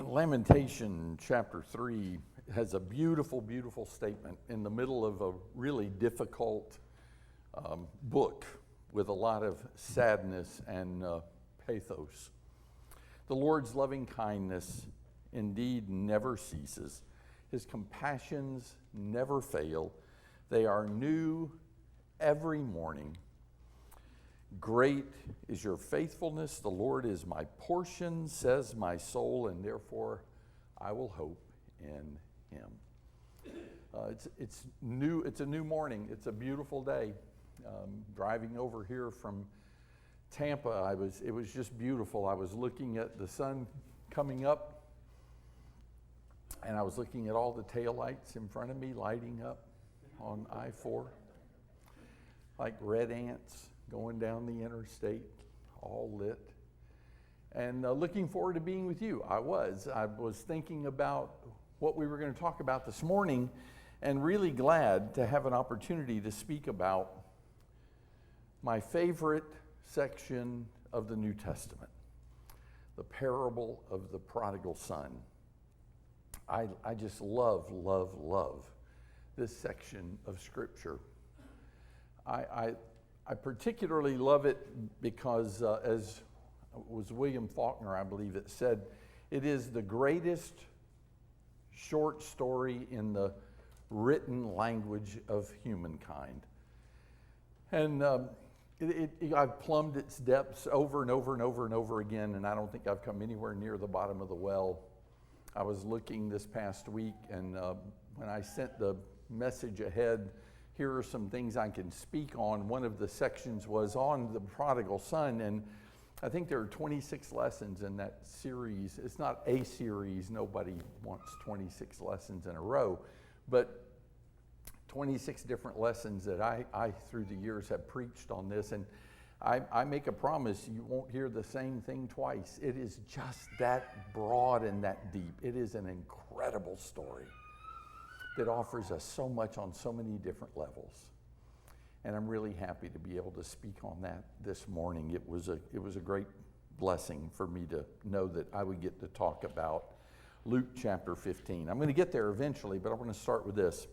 Lamentation chapter 3 has a beautiful, beautiful statement in the middle of a really difficult book with a lot of sadness and pathos. The Lord's loving kindness indeed never ceases. His compassions never fail. They are new every morning. Great is your faithfulness. The Lord is my portion, says my soul, and therefore I will hope in him. It's new. It's a new morning. It's a beautiful day. Driving over here from Tampa, it was just beautiful. I was looking at the sun coming up, and I was looking at all the taillights in front of me lighting up on I-4 like red ants going down the interstate, all lit. And looking forward to being with you. I was thinking about what we were going to talk about this morning, and really glad to have an opportunity to speak about my favorite section of the New Testament, the parable of the prodigal son. I just love this section of Scripture. I particularly love it because, as was William Faulkner, I believe it said, it is the greatest short story in the written language of humankind. And I've plumbed its depths over and over and over and over again, and I don't think I've come anywhere near the bottom of the well. I was looking this past week, and when I sent the message ahead, here are some things I can speak on. One of the sections was on the prodigal son, and I think there are 26 lessons in that series. It's not a series. Nobody wants 26 lessons in a row, but 26 different lessons that I through the years have preached on this, and I make a promise you won't hear the same thing twice. It is just that broad and that deep. It is an incredible story that offers us so much on so many different levels. And I'm really happy to be able to speak on that this morning. It was a great blessing for me to know that I would get to talk about Luke chapter 15. I'm going to get there eventually, but I want to start with this.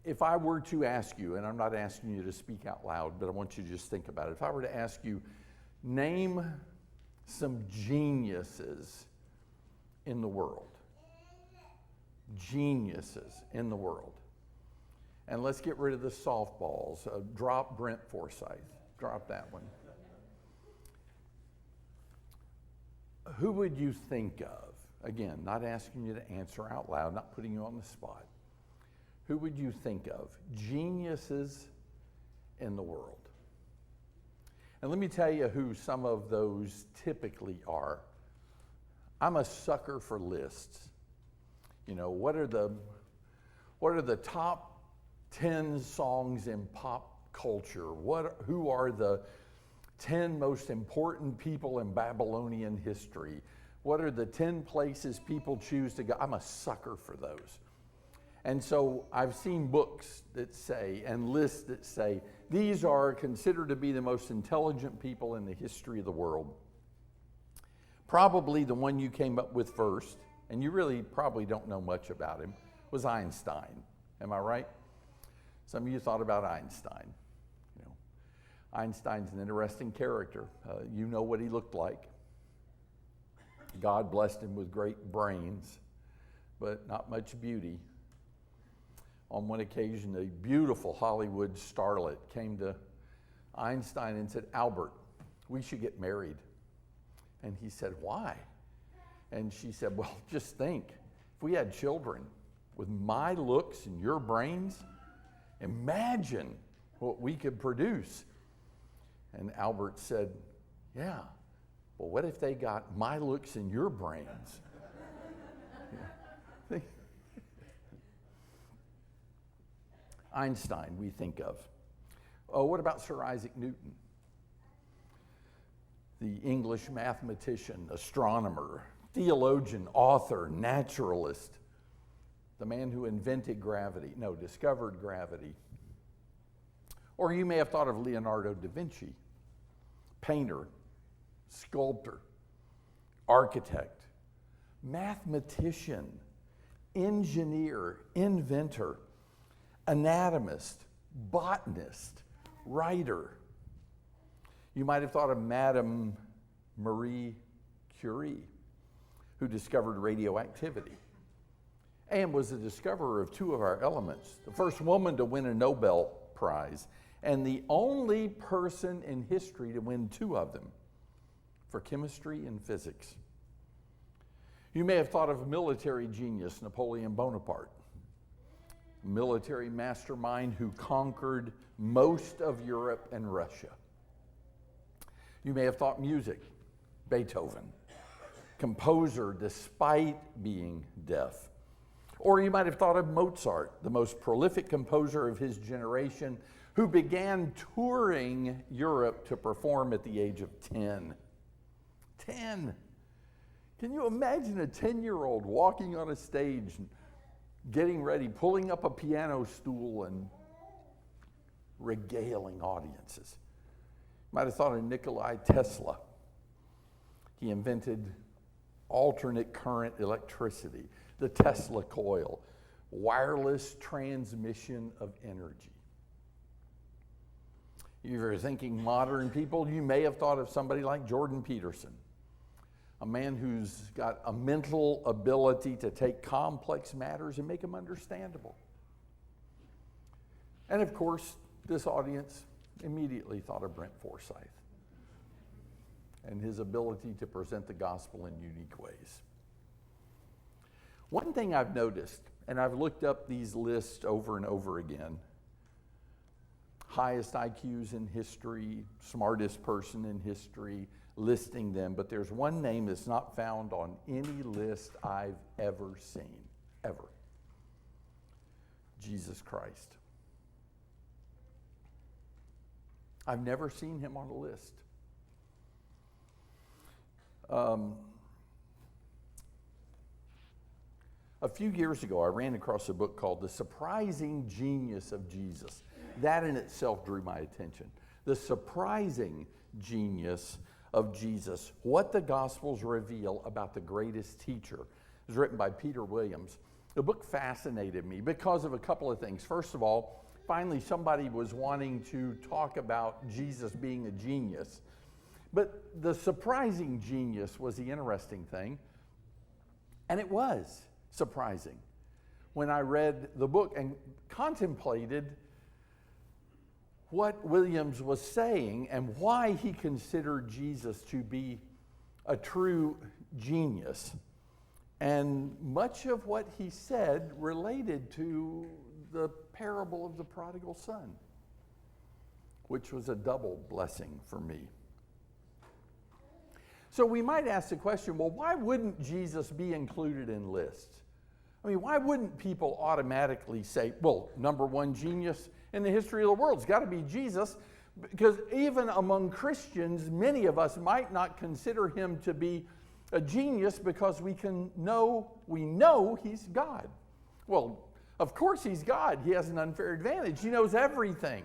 If I were to ask you, and I'm not asking you to speak out loud, but I want you to just think about it. If I were to ask you, name some geniuses in the world. Geniuses in the world. And let's get rid of the softballs. Drop Brent Forsyth. Drop that one. Who would you think of? Again, not asking you to answer out loud, not putting you on the spot. Who would you think of? Geniuses in the world. And let me tell you who some of those typically are. I'm a sucker for lists. You know, what are the top 10 songs in pop culture? Who are the 10 most important people in Babylonian history? What are the 10 places people choose to go? I'm a sucker for those. And so I've seen books that say, and lists that say, these are considered to be the most intelligent people in the history of the world. Probably the one you came up with first, and you really probably don't know much about him, was Einstein. Am I right? Some of you thought about Einstein. You know, Einstein's an interesting character. You know what he looked like. God blessed him with great brains, but not much beauty. On one occasion, a beautiful Hollywood starlet came to Einstein and said, "Albert, we should get married." And he said, "Why?" And she said, "Well, just think, if we had children with my looks and your brains, imagine what we could produce." And Albert said, "Yeah, well, what if they got my looks and your brains?" Yeah. Einstein, we think of. Oh, what about Sir Isaac Newton? The English mathematician, astronomer, theologian, author, naturalist, the man who discovered gravity. Or you may have thought of Leonardo da Vinci, painter, sculptor, architect, mathematician, engineer, inventor, anatomist, botanist, writer. You might have thought of Madame Marie Curie, who discovered radioactivity and was the discoverer of two of our elements, the first woman to win a Nobel Prize, and the only person in history to win two of them for chemistry and physics. You may have thought of a military genius, Napoleon Bonaparte, military mastermind who conquered most of Europe and Russia. You may have thought music, Beethoven, composer despite being deaf. Or you might have thought of Mozart, the most prolific composer of his generation, who began touring Europe to perform at the age of 10. 10. Can you imagine a 10-year-old walking on a stage and getting ready, pulling up a piano stool and regaling audiences? You might have thought of Nikola Tesla. He invented alternate current electricity, the Tesla coil, wireless transmission of energy. If you're thinking modern people, you may have thought of somebody like Jordan Peterson, a man who's got a mental ability to take complex matters and make them understandable. And of course, this audience immediately thought of Brent Forsyth and his ability to present the gospel in unique ways. One thing I've noticed, and I've looked up these lists over and over again, highest IQs in history, smartest person in history, listing them, but there's one name that's not found on any list I've ever seen, ever. Jesus Christ. I've never seen him on a list. A few years ago, I ran across a book called The Surprising Genius of Jesus. That in itself drew my attention. The Surprising Genius of Jesus, What the Gospels Reveal About the Greatest Teacher. It was written by Peter Williams. The book fascinated me because of a couple of things. First of all, finally somebody was wanting to talk about Jesus being a genius. But the surprising genius was the interesting thing. And it was surprising when I read the book and contemplated what Williams was saying and why he considered Jesus to be a true genius. And much of what he said related to the parable of the prodigal son, which was a double blessing for me. So we might ask the question, well, why wouldn't Jesus be included in lists? I mean, why wouldn't people automatically say, well, number one genius in the history of the world has got to be Jesus? Because even among Christians, many of us might not consider him to be a genius because we know he's God. Well, of course he's God. He has an unfair advantage. He knows everything.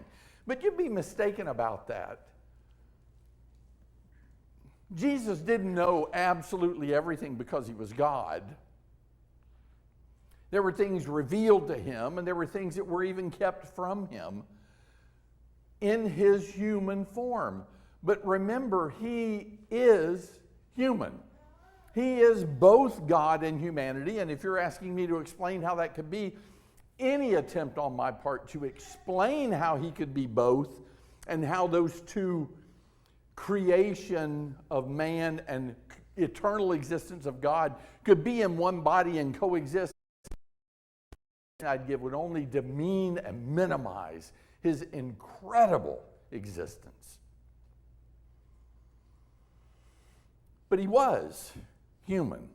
But you'd be mistaken about that. Jesus didn't know absolutely everything because he was God. There were things revealed to him, and there were things that were even kept from him in his human form. But remember, he is human. He is both God and humanity, and if you're asking me to explain how that could be, any attempt on my part to explain how he could be both and how those two, creation of man and eternal existence of God, could be in one body and coexist, I'd give would only demean and minimize his incredible existence. But he was human.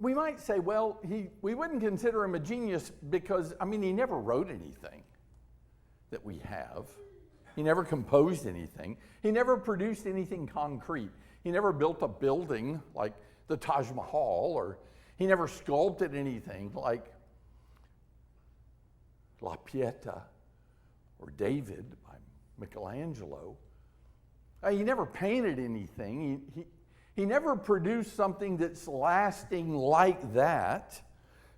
We might say, well, we wouldn't consider him a genius because, he never wrote anything that we have. He never composed anything. He never produced anything concrete. He never built a building like the Taj Mahal, or he never sculpted anything like La Pieta or David by Michelangelo. He never painted anything. He never produced something that's lasting like that.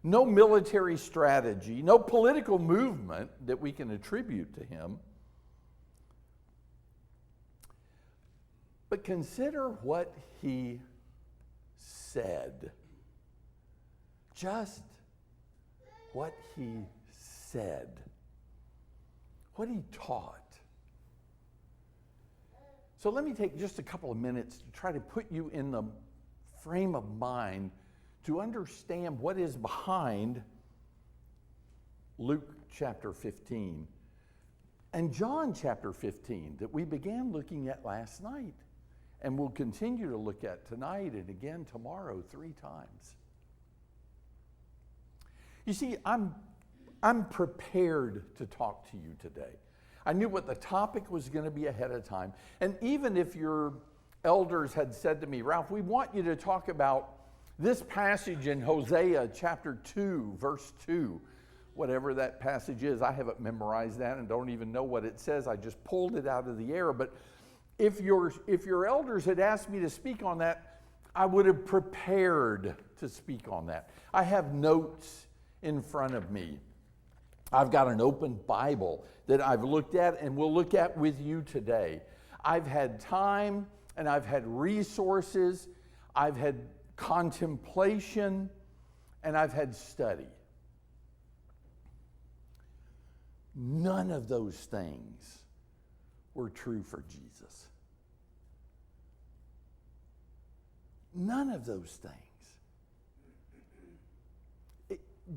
No military strategy, no political movement that we can attribute to him. But consider what he said. Just what he said. What he taught. So let me take just a couple of minutes to try to put you in the frame of mind to understand what is behind Luke chapter 15 and John chapter 15 that we began looking at last night and will continue to look at tonight and again tomorrow 3 times. You see, I'm prepared to talk to you today. I knew what the topic was going to be ahead of time. And even if your elders had said to me, Ralph, we want you to talk about this passage in Hosea chapter 2, verse 2, whatever that passage is. I haven't memorized that and don't even know what it says. I just pulled it out of the air. But if your elders had asked me to speak on that, I would have prepared to speak on that. I have notes in front of me. I've got an open Bible that I've looked at and will look at with you today. I've had time and I've had resources, I've had contemplation, and I've had study. None of those things were true for Jesus. None of those things.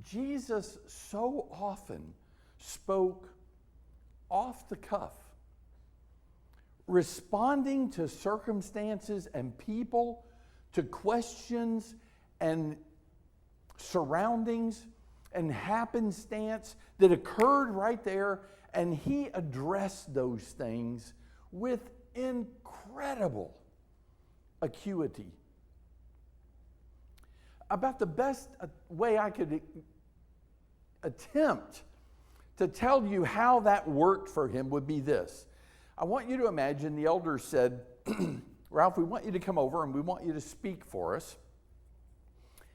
Jesus so often spoke off the cuff, responding to circumstances and people, to questions and surroundings and happenstance that occurred right there, and he addressed those things with incredible acuity. About the best way I could attempt to tell you how that worked for him would be this. I want you to imagine the elders said, Ralph, we want you to come over and we want you to speak for us.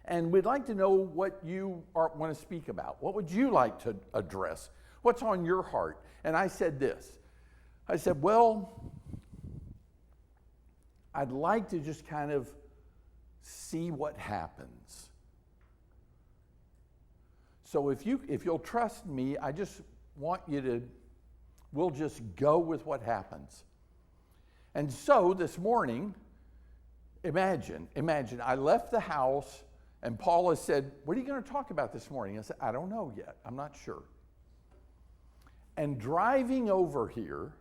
And we'd like to know what you want to speak about. What would you like to address? What's on your heart? And I said this. I said, well, I'd like to just kind of see what happens. So if you'll trust me, I just want you to, we'll just go with what happens. And so this morning, imagine, I left the house and Paula said, what are you going to talk about this morning? I said, I don't know yet. I'm not sure. And driving over here,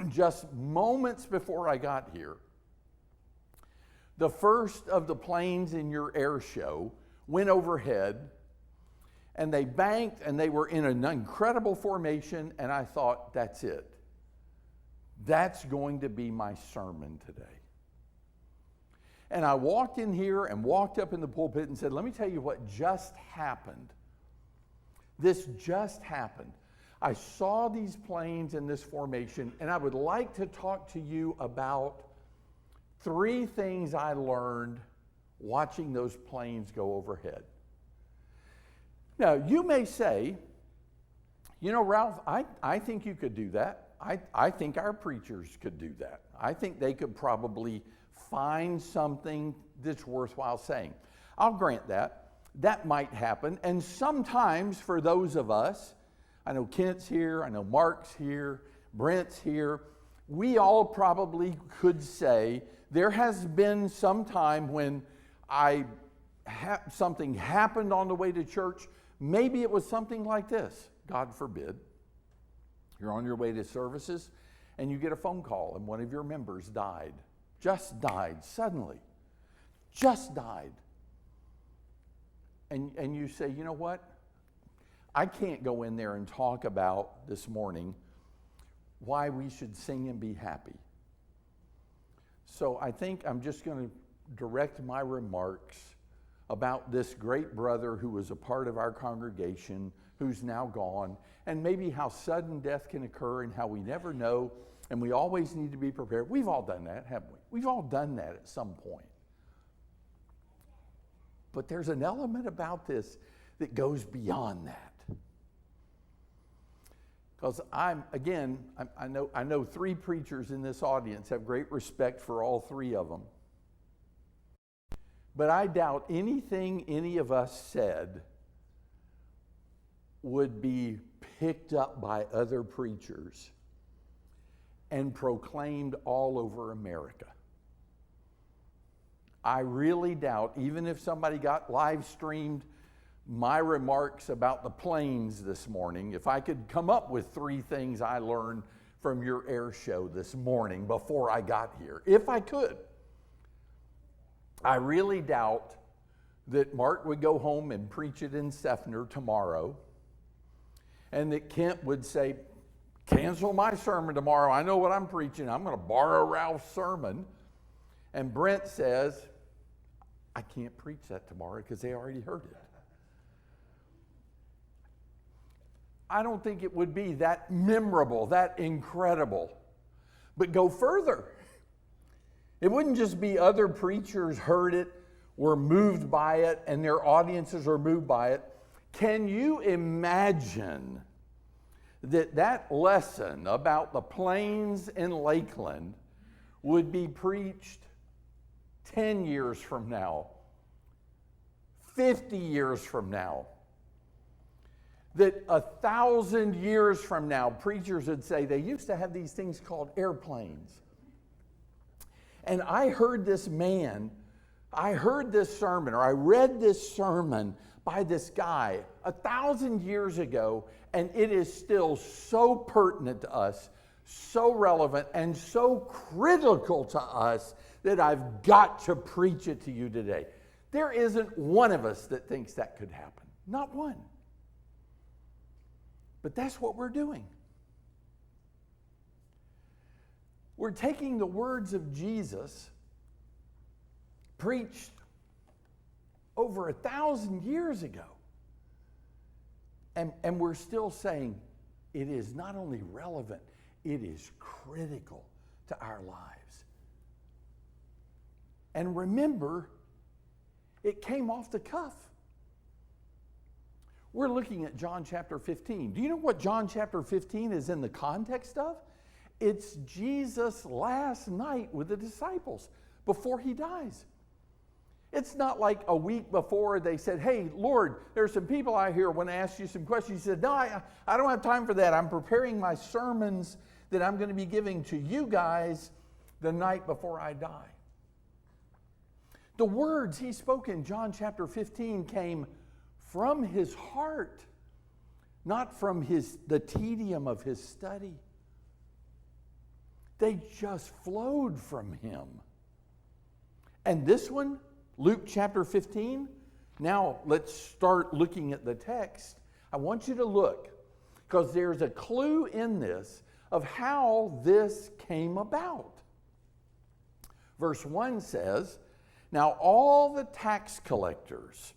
just moments before I got here, the first of the planes in your air show went overhead, and they banked, and they were in an incredible formation, and I thought, that's it. That's going to be my sermon today. And I walked in here and walked up in the pulpit and said, let me tell you what just happened. This just happened. I saw these planes in this formation, and I would like to talk to you about 3 things I learned watching those planes go overhead. Now, you may say, you know, Ralph, I think you could do that. I think our preachers could do that. I think they could probably find something that's worthwhile saying. I'll grant that. That might happen. And sometimes for those of us, I know Kent's here, I know Mark's here, Brent's here, we all probably could say, there has been some time when something happened on the way to church. Maybe it was something like this, God forbid. You're on your way to services and you get a phone call and one of your members died. Just died suddenly. Just died. And you say, you know what? I can't go in there and talk about this morning why we should sing and be happy. So I think I'm just going to direct my remarks about this great brother who was a part of our congregation, who's now gone, and maybe how sudden death can occur and how we never know And we always need to be prepared. We've all done that, haven't we? We've all done that at some point. But there's an element about this that goes beyond that. Because I know 3 preachers in this audience, have great respect for all 3 of them. But I doubt anything any of us said would be picked up by other preachers and proclaimed all over America. I really doubt, even if somebody got live streamed my remarks about the planes this morning, if I could come up with 3 things I learned from your air show this morning before I got here, if I could, I really doubt that Mark would go home and preach it in Seffner tomorrow, and that Kent would say, cancel my sermon tomorrow. I know what I'm preaching. I'm going to borrow Ralph's sermon. And Brent says, I can't preach that tomorrow because they already heard it. I don't think it would be that memorable, that incredible. But go further. It wouldn't just be other preachers heard it, were moved by it, and their audiences are moved by it. Can you imagine that lesson about the plains in Lakeland would be preached 10 years from now, 50 years from now? That 1,000 years from now, preachers would say they used to have these things called airplanes. And I heard this sermon, or I read this sermon by this guy 1,000 years ago, and it is still so pertinent to us, so relevant, and so critical to us that I've got to preach it to you today. There isn't one of us that thinks that could happen. Not one. But that's what we're doing. We're taking the words of Jesus, preached over 1,000 years ago, and we're still saying it is not only relevant, it is critical to our lives. And remember, it came off the cuff. We're looking at John chapter 15. Do you know what John chapter 15 is in the context of? It's Jesus' last night with the disciples before he dies. It's not like a week before they said, hey, Lord, there's some people out here want to ask you some questions. He said, no, I don't have time for that. I'm preparing my sermons that I'm going to be giving to you guys the night before I die. The words he spoke in John chapter 15 came from his heart, not from the tedium of his study. They just flowed from him. And this one, Luke chapter 15, now let's start looking at the text. I want you to look, because there's a clue in this of how this came about. Verse 1 says, now all the tax collectors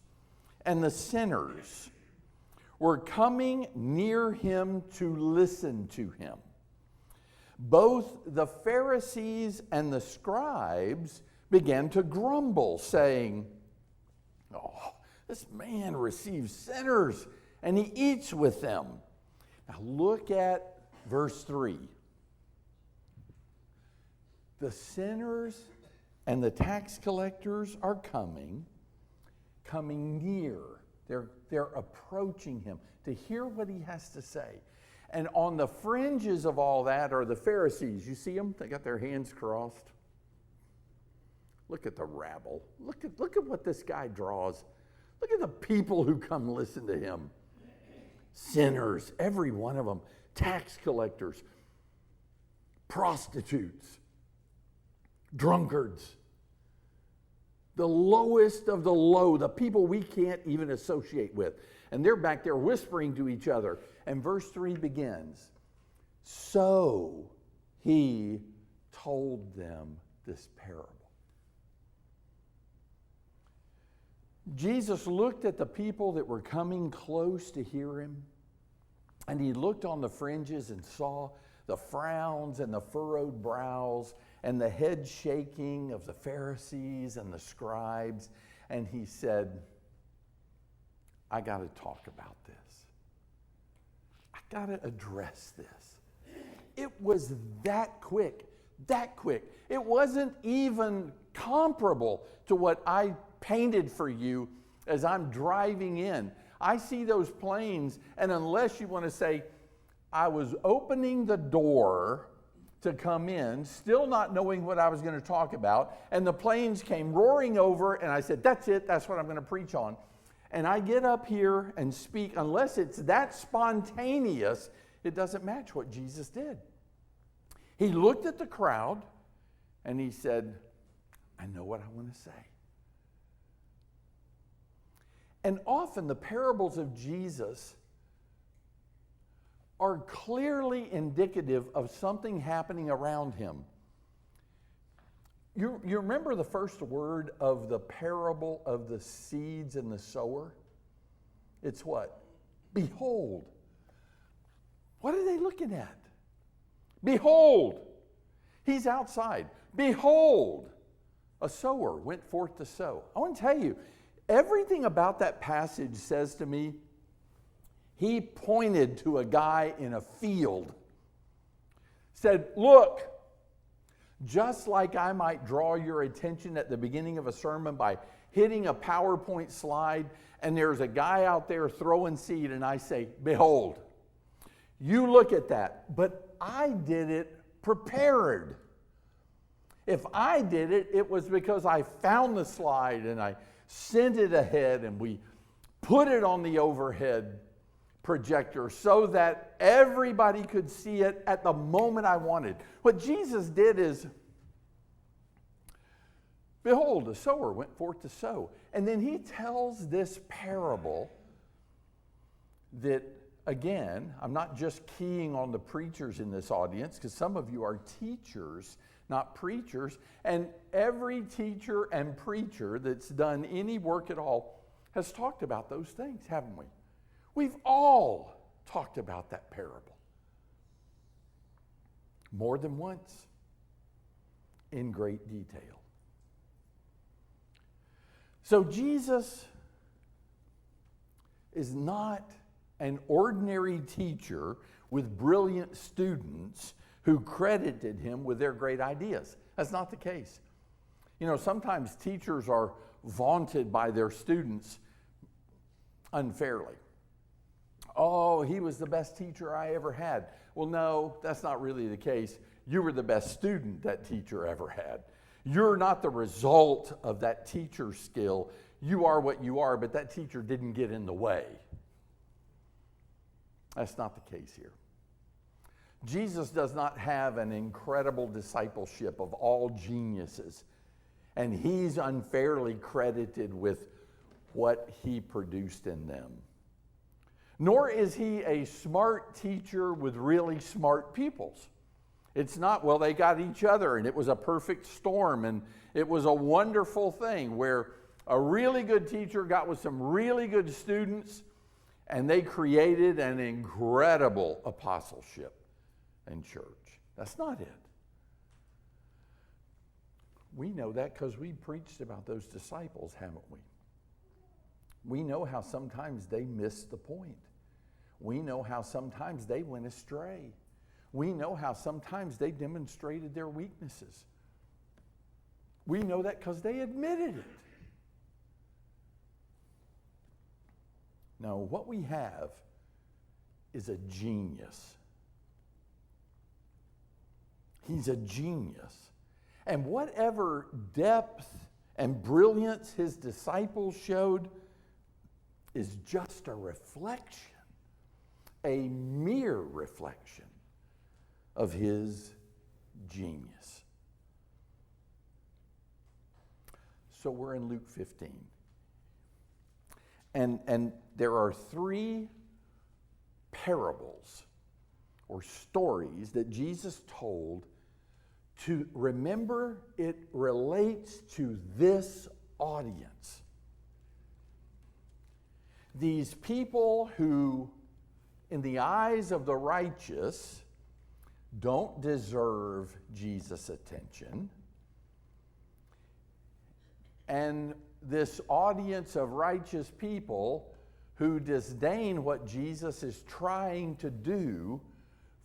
and the sinners were coming near him to listen to him. Both the Pharisees and the scribes began to grumble, saying, oh, this man receives sinners and he eats with them. Now look at verse 3. The sinners and the tax collectors are coming near. They're approaching him to hear what he has to say. And on the fringes of all that are the Pharisees. You see them? They got their hands crossed. Look at the rabble. Look at what this guy draws. Look at the people who come listen to him. Sinners, every one of them. Tax collectors, prostitutes, drunkards, the lowest of the low, the people we can't even associate with. And they're back there whispering to each other. And verse 3 begins, so he told them this parable. Jesus looked at the people that were coming close to hear him, and he looked on the fringes and saw the frowns and the furrowed brows and the head shaking of the Pharisees and the scribes. And he said, I got to talk about this. I got to address this. It was that quick, that quick. It wasn't even comparable to what I painted for you as I'm driving in. I see those planes, and unless you want to say, I was opening the door to come in, still not knowing what I was going to talk about, and the planes came roaring over, and I said, that's it, that's what I'm going to preach on. And I get up here and speak, unless it's that spontaneous, it doesn't match what Jesus did. He looked at the crowd, and he said, I know what I want to say. And often the parables of Jesus are clearly indicative of something happening around him. You remember the first word of the parable of the seeds and the sower? It's what? Behold. What are they looking at? Behold. He's outside. Behold. A sower went forth to sow. I want to tell you, everything about that passage says to me, he pointed to a guy in a field, said, look, just like I might draw your attention at the beginning of a sermon by hitting a PowerPoint slide, and there's a guy out there throwing seed, and I say, behold, you look at that. But I did it prepared. If I did it, it was because I found the slide and I sent it ahead and we put it on the overhead projector so that everybody could see it at the moment I wanted. What Jesus did is, behold, the sower went forth to sow. And then he tells this parable that, again, I'm not just keying on the preachers in this audience, because some of you are teachers, not preachers. And every teacher and preacher that's done any work at all has talked about those things, haven't we? We've all talked about that parable more than once in great detail. So Jesus is not an ordinary teacher with brilliant students who credited him with their great ideas. That's not the case. You know, sometimes teachers are vaunted by their students unfairly. Oh, he was the best teacher I ever had. Well, no, that's not really the case. You were the best student that teacher ever had. You're not the result of that teacher's skill. You are what you are, but that teacher didn't get in the way. That's not the case here. Jesus does not have an incredible discipleship of all geniuses, and he's unfairly credited with what he produced in them. Nor is he a smart teacher with really smart pupils. It's not, well, they got each other and it was a perfect storm and it was a wonderful thing where a really good teacher got with some really good students and they created an incredible apostleship and church. That's not it. We know that because we preached about those disciples, haven't we? We know how sometimes they missed the point. We know how sometimes they went astray. We know how sometimes they demonstrated their weaknesses. We know that because they admitted it. Now, what we have is a genius. He's a genius. And whatever depth and brilliance his disciples showed is just a reflection, a mere reflection of his genius. So we're in Luke 15. And there are three parables or stories that Jesus told to remember it relates to this audience. These people who, in the eyes of the righteous, don't deserve Jesus' attention. And this audience of righteous people who disdain what Jesus is trying to do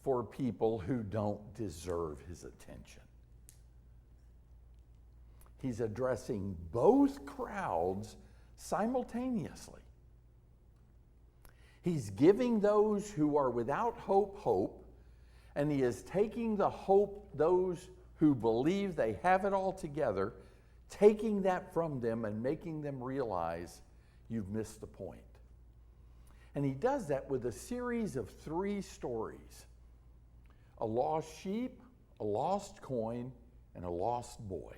for people who don't deserve his attention. He's addressing both crowds simultaneously. He's giving those who are without hope, and he is taking the hope those who believe they have it all together, taking that from them and making them realize you've missed the point. And he does that with a series of 3 stories: a lost sheep, a lost coin, and a lost boy.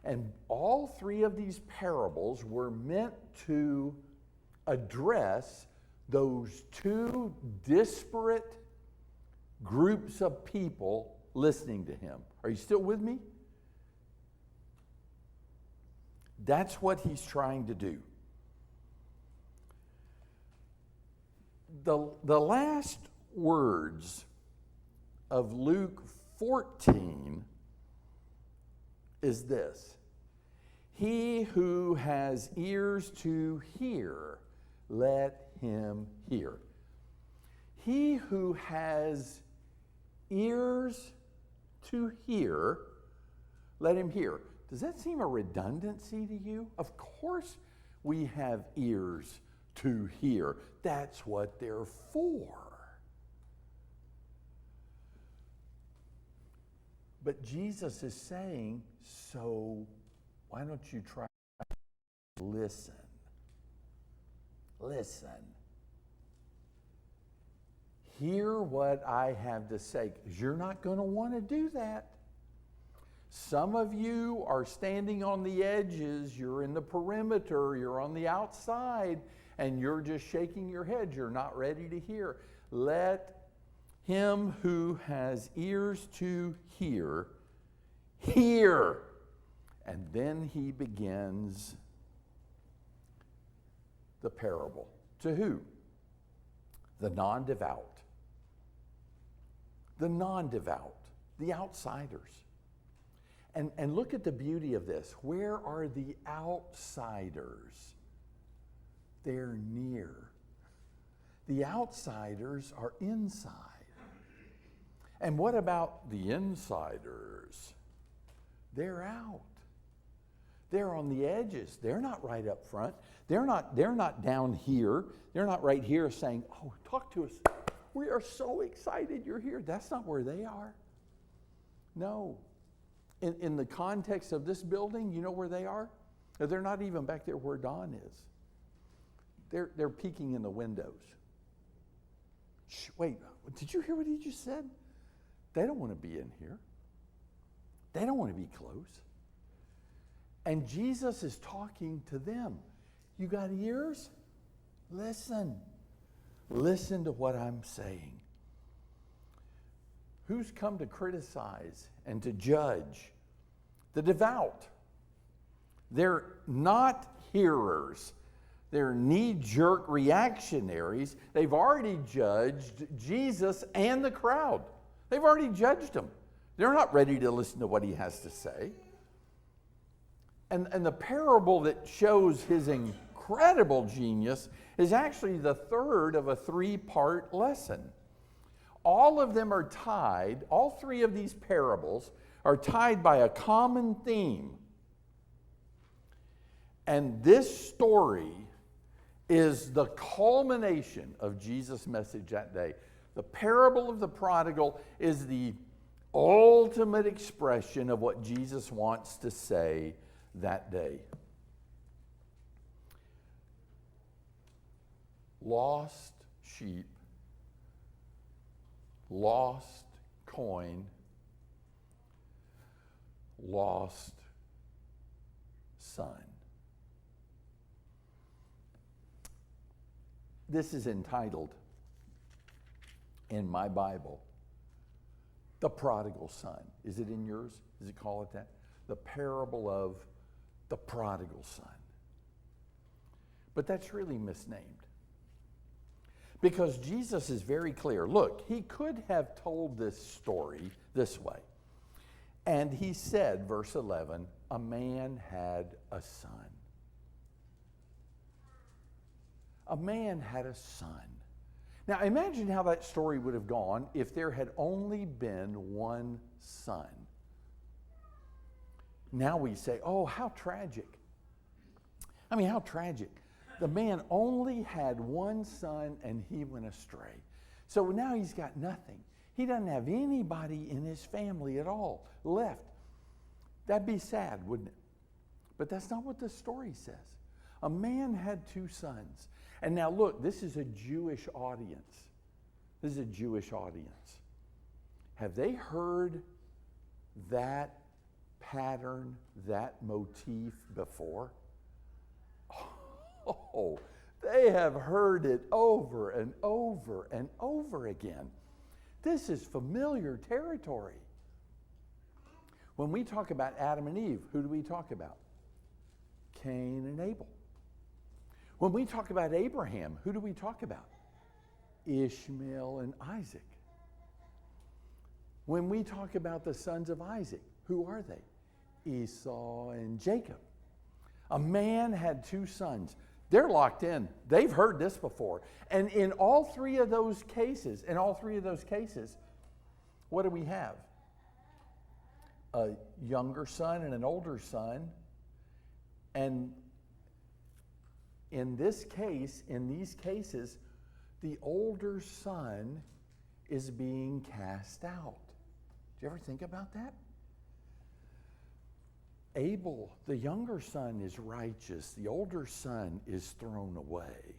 And all 3 of these parables were meant to address those 2 disparate groups of people listening to him. Are you still with me? That's what he's trying to do. The last words of Luke 14 is this: he who has ears to hear, let him hear. He who has ears to hear, let him hear. Does that seem a redundancy to you? Of course we have ears to hear. That's what they're for. But Jesus is saying, so why don't you try to listen? Listen. Hear what I have to say, because you're not going to want to do that. Some of you are standing on the edges, you're in the perimeter, you're on the outside, and you're just shaking your head. You're not ready to hear. Let him who has ears to hear, hear. And then he begins the parable. To who? The non-devout. The non-devout, the outsiders. And look at the beauty of this. Where are the outsiders? They're near. The outsiders are inside. And what about the insiders? They're out. They're on the edges. They're not right up front. They're not down here. They're not right here saying, oh, talk to us. We are so excited you're here. That's not where they are. No. In the context of this building, you know where they are? They're not even back there where Don is. They're peeking in the windows. Shh, wait, did you hear what he just said? They don't want to be in here. They don't want to be close. And Jesus is talking to them. You got ears? Listen. Listen to what I'm saying. Who's come to criticize and to judge? The devout. They're not hearers. They're knee-jerk reactionaries. They've already judged Jesus and the crowd. They've already judged him. They're not ready to listen to what he has to say. And the parable that shows his incredible genius is actually the third of a 3-part lesson. All of them are tied, all 3 of these parables are tied by a common theme. And this story is the culmination of Jesus' message that day. The parable of the prodigal is the ultimate expression of what Jesus wants to say that day. Lost sheep, lost coin, lost son. This is entitled, in my Bible, The Prodigal Son. Is it in yours? Does it call it that? The parable of the prodigal son. But that's really misnamed. Because Jesus is very clear. Look, he could have told this story this way. And he said, verse 11, a man had a son. A man had a son. Now imagine how that story would have gone if there had only been one son. Now we say, oh, how tragic. I mean, how tragic. The man only had one son and he went astray. So now he's got nothing. He doesn't have anybody in his family at all left. That'd be sad, wouldn't it? But that's not what the story says. A man had two sons. And now look, this is a Jewish audience. This is a Jewish audience. Have they heard that pattern, that motif before? Oh, they have heard it over and over and over again. This is familiar territory. When we talk about Adam and Eve, who do we talk about? Cain and Abel. When we talk about Abraham, who do we talk about? Ishmael and Isaac. When we talk about the sons of Isaac, who are they? Esau and Jacob. A man had two sons. They're locked in. They've heard this before. And in all three of those cases, what do we have? A younger son and an older son. And in these cases, the older son is being cast out. Do you ever think about that? Abel, the younger son, is righteous. The older son is thrown away.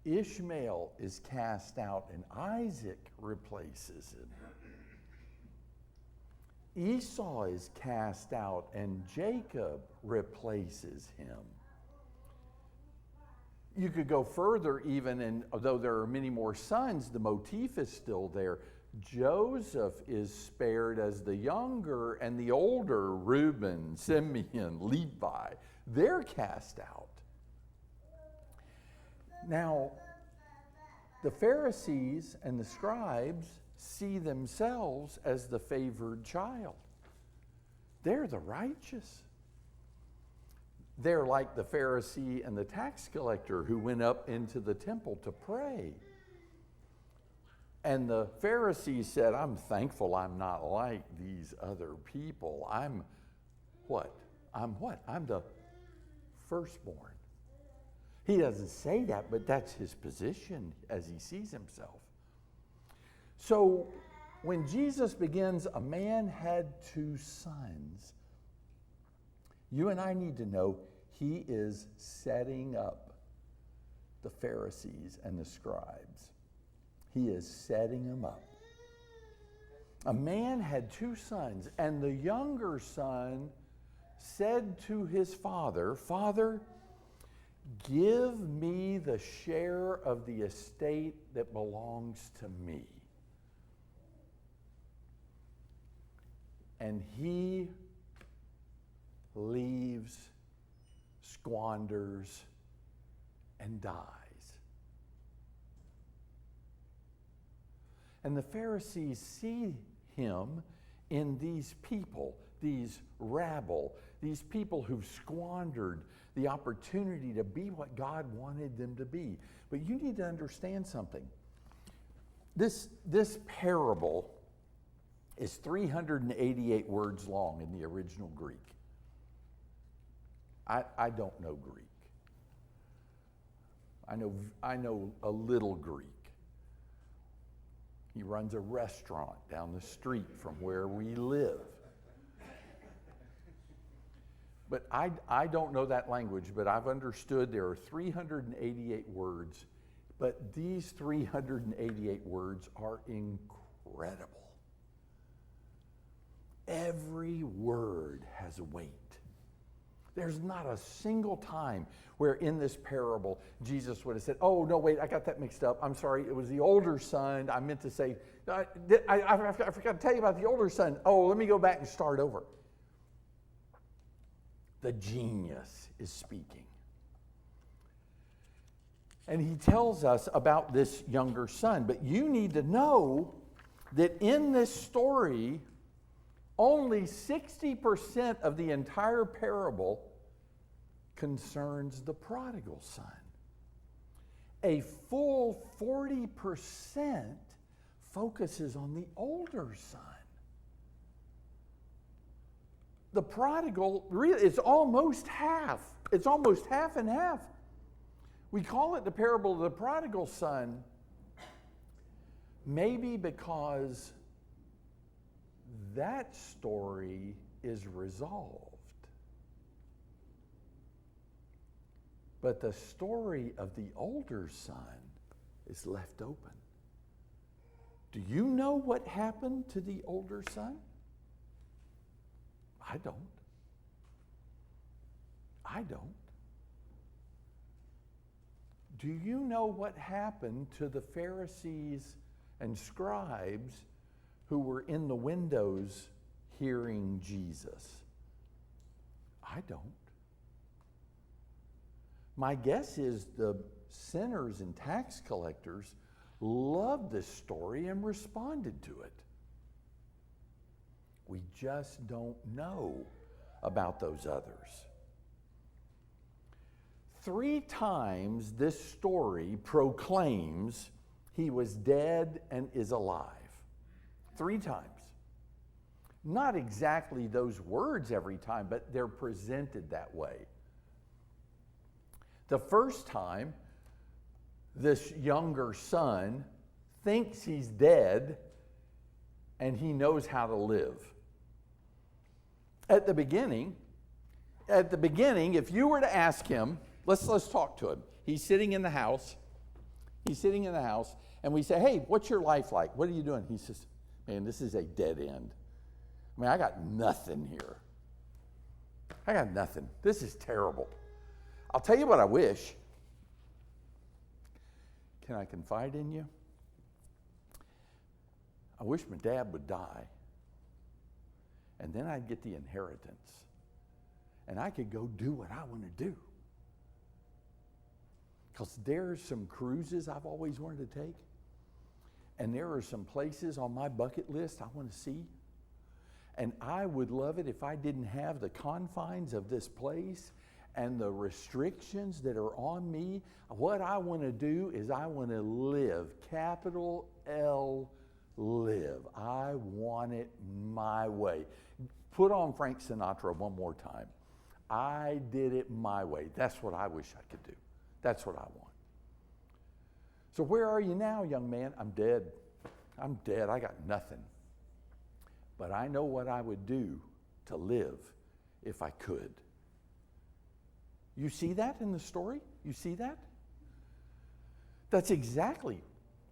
Ishmael is cast out and Isaac replaces him. Esau is cast out and Jacob replaces him. You could go further even, and although there are many more sons, the motif is still there. Joseph is spared as the younger, and the older, Reuben, Simeon, Levi, they're cast out. Now, the Pharisees and the scribes see themselves as the favored child. They're the righteous. They're like the Pharisee and the tax collector who went up into the temple to pray. And the Pharisee said, I'm thankful I'm not like these other people. I'm what? I'm the firstborn. He doesn't say that, but that's his position as he sees himself. So when Jesus begins, a man had two sons, you and I need to know he is setting up the Pharisees and the scribes. He is setting them up. A man had two sons, and the younger son said to his father, Father, give me the share of the estate that belongs to me. And he leaves, squanders, and dies. And the Pharisees see him in these people, these rabble, these people who've squandered the opportunity to be what God wanted them to be. But you need to understand something. This parable is 388 words long in the original Greek. I don't know Greek. I know a little Greek. He runs a restaurant down the street from where we live. But I don't know that language, but I've understood there are 388 words, but these 388 words are incredible. Every word has weight. There's not a single time where in this parable Jesus would have said, oh, no, wait, I got that mixed up. I'm sorry, it was the older son. I meant to say, I forgot to tell you about the older son. Oh, let me go back and start over. The genius is speaking. And he tells us about this younger son. But you need to know that in this story, only 60% of the entire parable concerns the prodigal son. A full 40% focuses on the older son. The prodigal, really, it's almost half. It's almost half and half. We call it the parable of the prodigal son, maybe because that story is resolved. But the story of the older son is left open. Do you know what happened to the older son? I don't. I don't. Do you know what happened to the Pharisees and scribes who were in the windows hearing Jesus? I don't. My guess is the sinners and tax collectors loved this story and responded to it. We just don't know about those others. 3 times this story proclaims he was dead and is alive. 3 times. Not exactly those words every time, but they're presented that way. The first time, this younger son thinks he's dead and he knows how to live. At the beginning, if you were to ask him, let's talk to him. He's sitting in the house. And we say, hey, what's your life like? What are you doing? He says, man, this is a dead end. I mean, I got nothing here. I got nothing. This is terrible. I'll tell you what I wish. Can I confide in you? I wish my dad would die. And then I'd get the inheritance. And I could go do what I want to do. Because there's some cruises I've always wanted to take. And there are some places on my bucket list I want to see. And I would love it if I didn't have the confines of this place and the restrictions that are on me. What I want to do is I want to live, capital L, live. I want it my way. Put on Frank Sinatra one more time. I did it my way. That's what I wish I could do. That's what I want. So where are you now, young man? I'm dead. I'm dead. I got nothing. But I know what I would do to live if I could. You see that in the story? You see that? That's exactly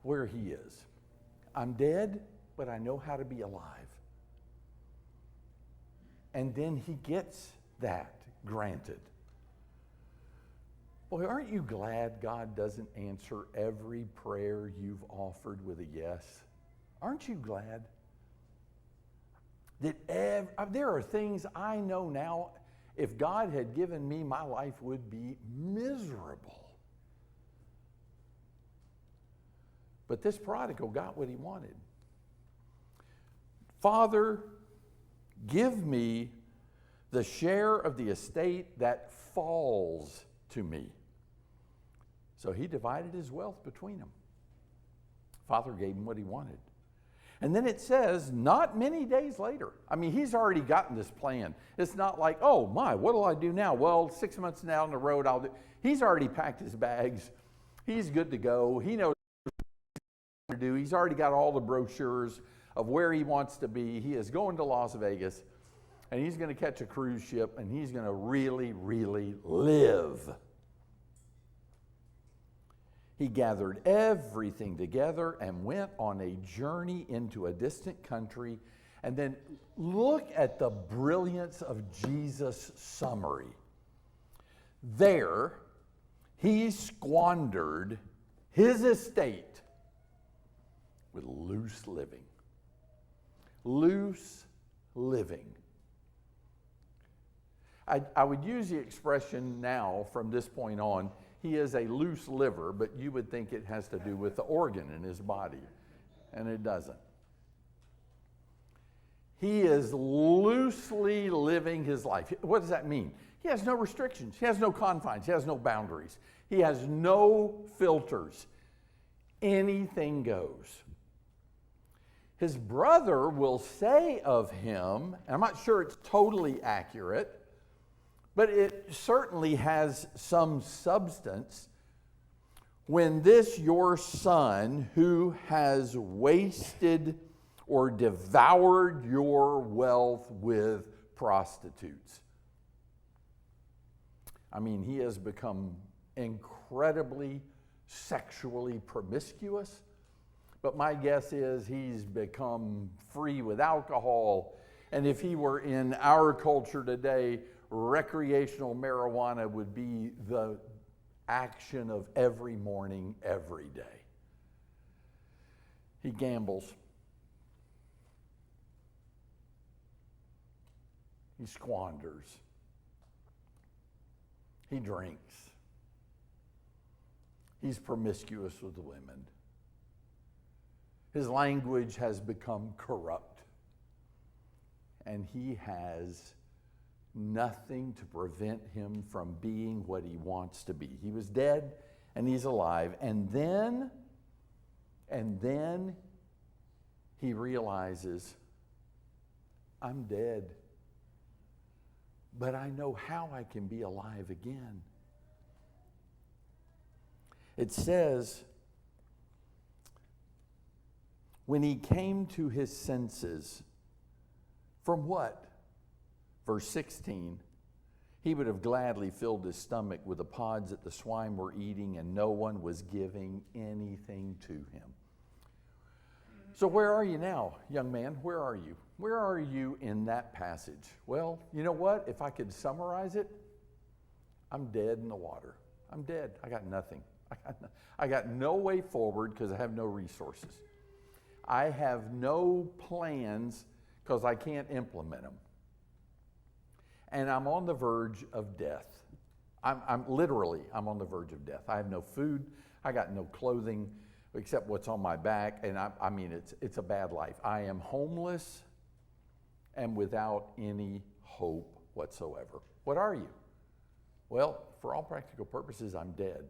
where he is. I'm dead, but I know how to be alive. And then he gets that granted. Boy, aren't you glad God doesn't answer every prayer you've offered with a yes? Aren't you glad? That there are things I know now, if God had given me, my life would be miserable. But this prodigal got what he wanted. Father, give me the share of the estate that falls to me. So he divided his wealth between them. Father gave him what he wanted. And then it says, not many days later. I mean, he's already gotten this plan. It's not like, oh my, what'll I do now? Well, 6 months down the road, I'll do. He's already packed his bags. He's good to go. He knows what to do. He's already got all the brochures of where he wants to be. He is going to Las Vegas, and he's going to catch a cruise ship, and he's going to really, really live. He gathered everything together and went on a journey into a distant country. And then look at the brilliance of Jesus' summary. There, he squandered his estate with loose living. Loose living. I would use the expression now from this point on, he is a loose liver, but you would think it has to do with the organ in his body, and it doesn't. He is loosely living his life. What does that mean? He has no restrictions. He has no confines. He has no boundaries. He has no filters. Anything goes. His brother will say of him, and I'm not sure it's totally accurate, but it certainly has some substance. When this your son who has wasted or devoured your wealth with prostitutes. I mean, he has become incredibly sexually promiscuous, but my guess is he's become free with alcohol. And if he were in our culture today, recreational marijuana would be the action of every morning, every day. He gambles. He squanders. He drinks. He's promiscuous with women. His language has become corrupt. And he has nothing to prevent him from being what he wants to be. He was dead and he's alive. And then he realizes, I'm dead. But I know how I can be alive again. It says, when he came to his senses, from what? Verse 16, he would have gladly filled his stomach with the pods that the swine were eating, and no one was giving anything to him. So where are you now, young man? Where are you? Where are you in that passage? Well, you know what? If I could summarize it, I'm dead in the water. I'm dead. I got nothing. I got no way forward because I have no resources. I have no plans because I can't implement them. And I'm on the verge of death. I'm literally on the verge of death. I have no food. I got no clothing except what's on my back. And I mean, it's a bad life. I am homeless and without any hope whatsoever. What are you? Well, for all practical purposes, I'm dead.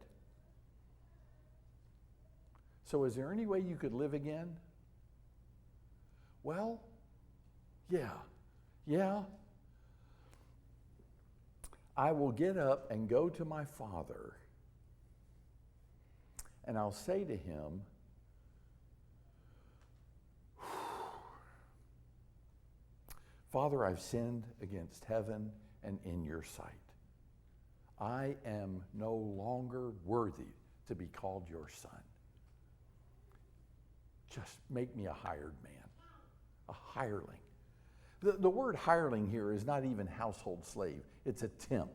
So is there any way you could live again? Well, yeah. I will get up and go to my father, and I'll say to him, Father, I've sinned against heaven and in your sight. I am no longer worthy to be called your son. Just make me a hired man, a hireling. The word hireling here is not even household slave. It's a temp.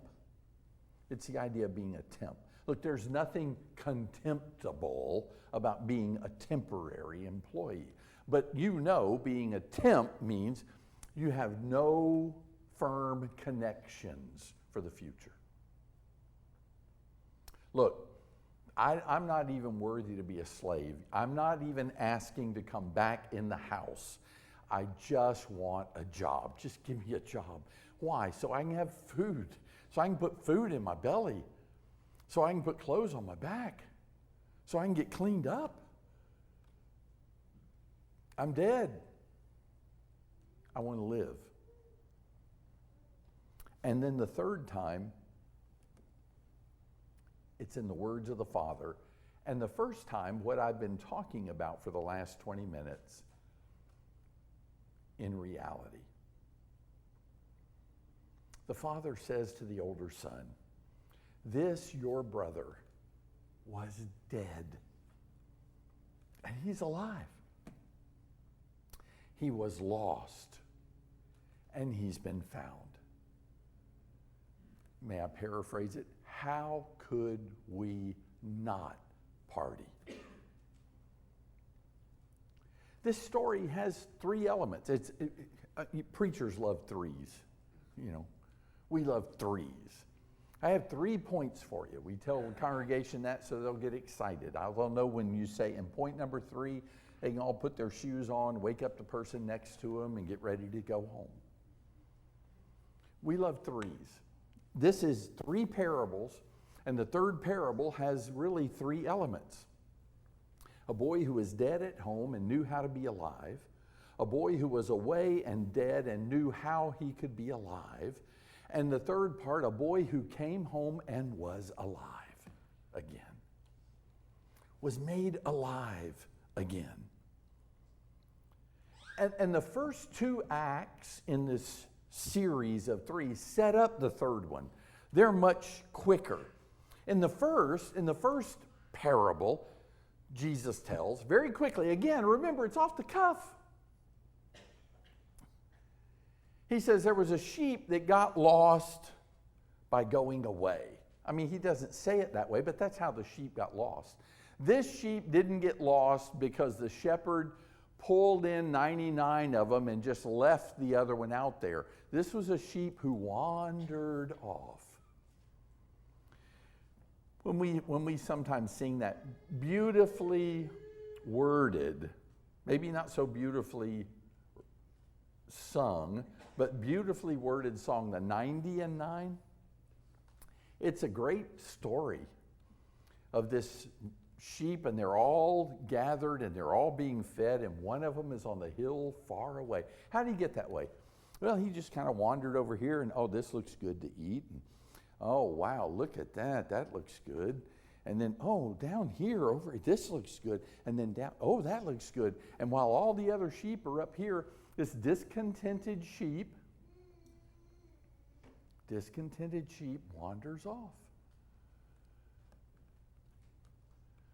It's the idea of being a temp. Look, there's nothing contemptible about being a temporary employee. But you know, being a temp means you have no firm connections for the future. Look, I'm not even worthy to be a slave. I'm not even asking to come back in the house. I just want a job. Just give me a job. Why? So I can have food. So I can put food in my belly. So I can put clothes on my back. So I can get cleaned up. I'm dead. I want to live. And then the third time, it's in the words of the Father. And the first time, what I've been talking about for the last 20 minutes, in reality. The Father says to the older son, this your brother was dead, and he's alive. He was lost, and he's been found. May I paraphrase it? How could we not party? This story has three elements. Preachers love threes. You know, we love threes. I have 3 points for you. We tell the congregation that so they'll get excited. They'll know when you say, in point number 3, they can all put their shoes on, wake up the person next to them, and get ready to go home. We love threes. This is 3 parables, and the third parable has really 3 elements. A boy who was dead at home and knew how to be alive. A boy who was away and dead and knew how he could be alive. And the third part, a boy who came home and was alive again. Was made alive again. And the first 2 acts in this series of 3 set up the third one. They're much quicker. In the first parable, Jesus tells very quickly, again, remember, it's off the cuff. He says there was a sheep that got lost by going away. I mean, he doesn't say it that way, but that's how the sheep got lost. This sheep didn't get lost because the shepherd pulled in 99 of them and just left the other one out there. This was a sheep who wandered off. When we sometimes sing that beautifully worded, maybe not so beautifully sung, but beautifully worded song, the 90 and 9, it's a great story of this sheep, and they're all gathered and they're all being fed, and one of them is on the hill far away. How did he get that way? Well, he just kind of wandered over here and, oh, this looks good to eat. And, oh, wow, look at that. That looks good. And then, oh, down here, over, this looks good. And then down, oh, that looks good. And while all the other sheep are up here, this discontented sheep wanders off.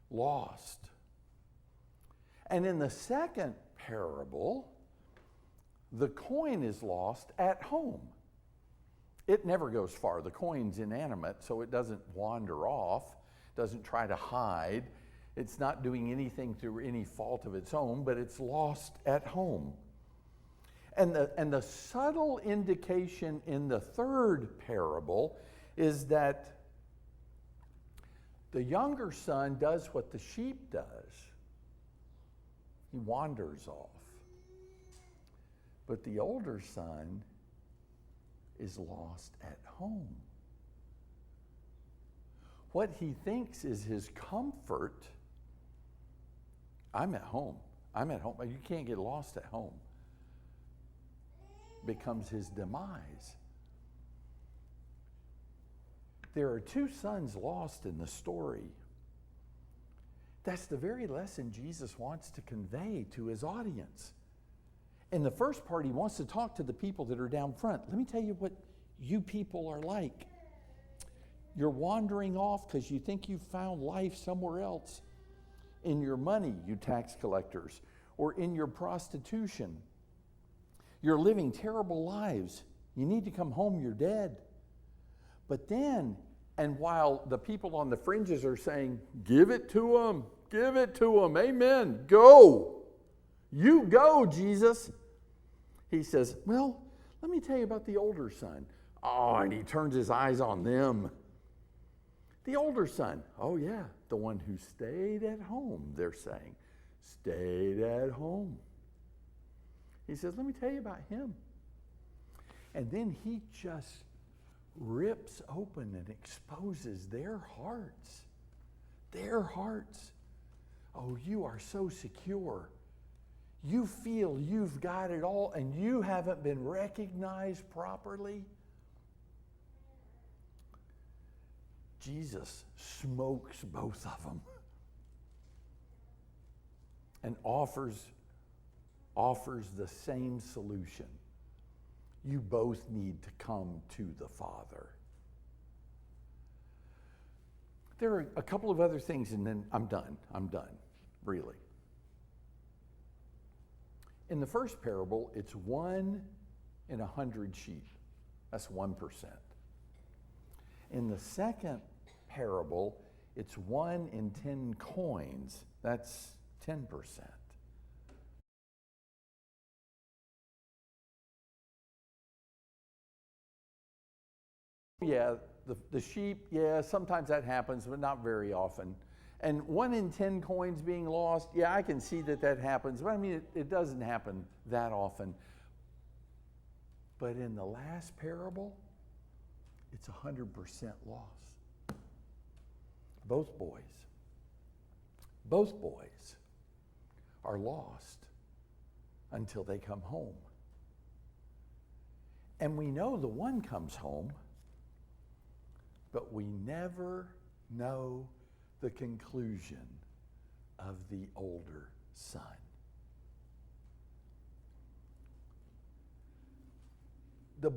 Lost. And in the second parable, the coin is lost at home. It never goes far. The coin's inanimate, so it doesn't wander off, doesn't try to hide. It's not doing anything through any fault of its own, but it's lost at home. And the subtle indication in the third parable is that the younger son does what the sheep does. He wanders off. But the older son is lost at home. What he thinks is his comfort, I'm at home. I'm at home. You can't get lost at home. Becomes his demise. There are 2 sons lost in the story. That's the very lesson Jesus wants to convey to his audience. In the first part, he wants to talk to the people that are down front. Let me tell you what you people are like. You're wandering off because you think you've found life somewhere else. In your money, you tax collectors, or in your prostitution. You're living terrible lives. You need to come home, you're dead. But then, and while the people on the fringes are saying, give it to them, amen, go. You go, Jesus. He says, well, let me tell you about the older son. Oh, and he turns his eyes on them. The older son, oh yeah, the one who stayed at home, they're saying, stayed at home. He says, let me tell you about him. And then he just rips open and exposes their hearts. Their hearts. Oh, you are so secure. You feel you've got it all and you haven't been recognized properly. Jesus smokes both of them and offers the same solution. You both need to come to the Father. There are a couple of other things, and then I'm done, really. In the first parable, it's 1 in 100 sheep. That's 1%. In the second parable, it's 1 in 10 coins. That's 10%. Yeah, the sheep, yeah, sometimes that happens, but not very often. And 1 in 10 coins being lost, yeah, I can see that happens, but I mean, it doesn't happen that often. But in the last parable, it's 100% loss. Both boys are lost until they come home. And we know the one comes home, but we never know the conclusion of the older son. The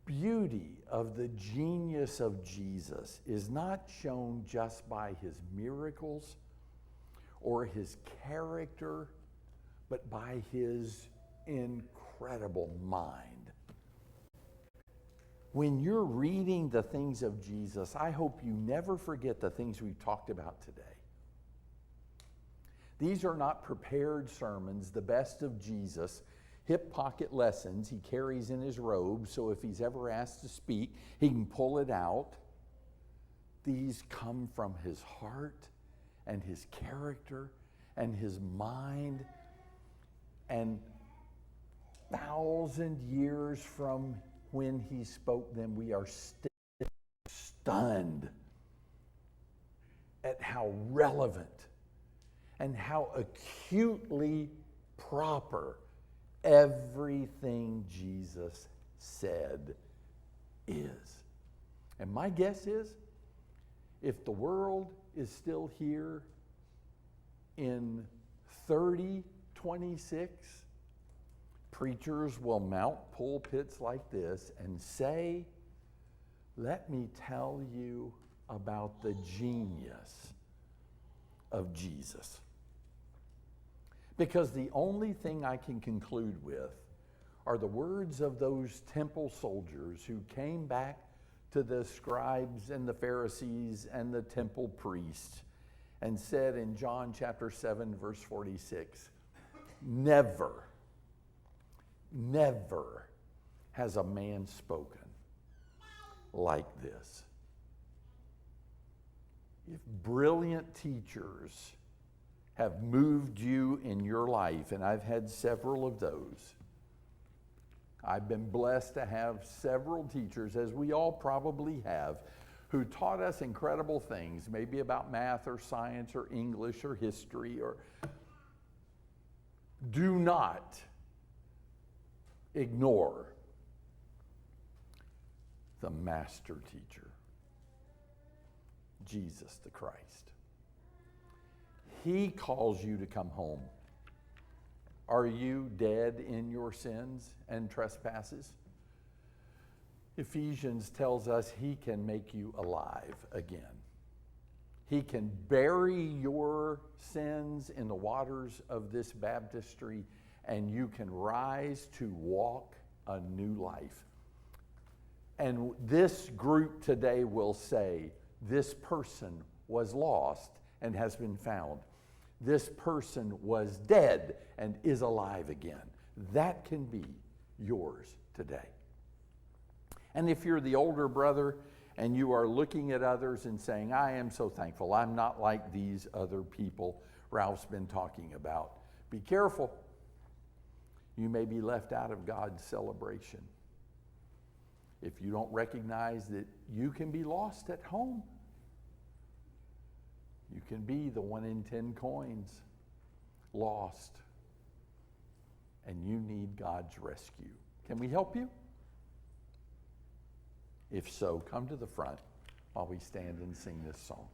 beauty of the genius of Jesus is not shown just by his miracles or his character, but by his incredible mind. When you're reading the things of Jesus, I hope you never forget the things we've talked about today. These are not prepared sermons, the best of Jesus, hip pocket lessons he carries in his robe, so if he's ever asked to speak, he can pull it out. These come from his heart and his character and his mind, and 1,000 years from when he spoke them, we are still stunned at how relevant and how acutely proper everything Jesus said is. And my guess is, if the world is still here in 3026, preachers will mount pulpits like this and say, let me tell you about the genius of Jesus. Because the only thing I can conclude with are the words of those temple soldiers who came back to the scribes and the Pharisees and the temple priests and said in John chapter 7, verse 46, never has a man spoken like this. If brilliant teachers have moved you in your life, and I've had several of those, I've been blessed to have several teachers, as we all probably have, who taught us incredible things, maybe about math or science or English or history. Or do not ignore the master teacher, Jesus the Christ. He calls you to come home. Are you dead in your sins and trespasses? Ephesians tells us he can make you alive again. He can bury your sins in the waters of this baptistry, and you can rise to walk a new life. And this group today will say, this person was lost and has been found. This person was dead and is alive again. That can be yours today. And if you're the older brother and you are looking at others and saying, I am so thankful, I'm not like these other people Ralph's been talking about, be careful. You may be left out of God's celebration if you don't recognize that you can be lost at home. You can be the 1 in 10 coins lost, and you need God's rescue. Can we help you? If so, come to the front while we stand and sing this song.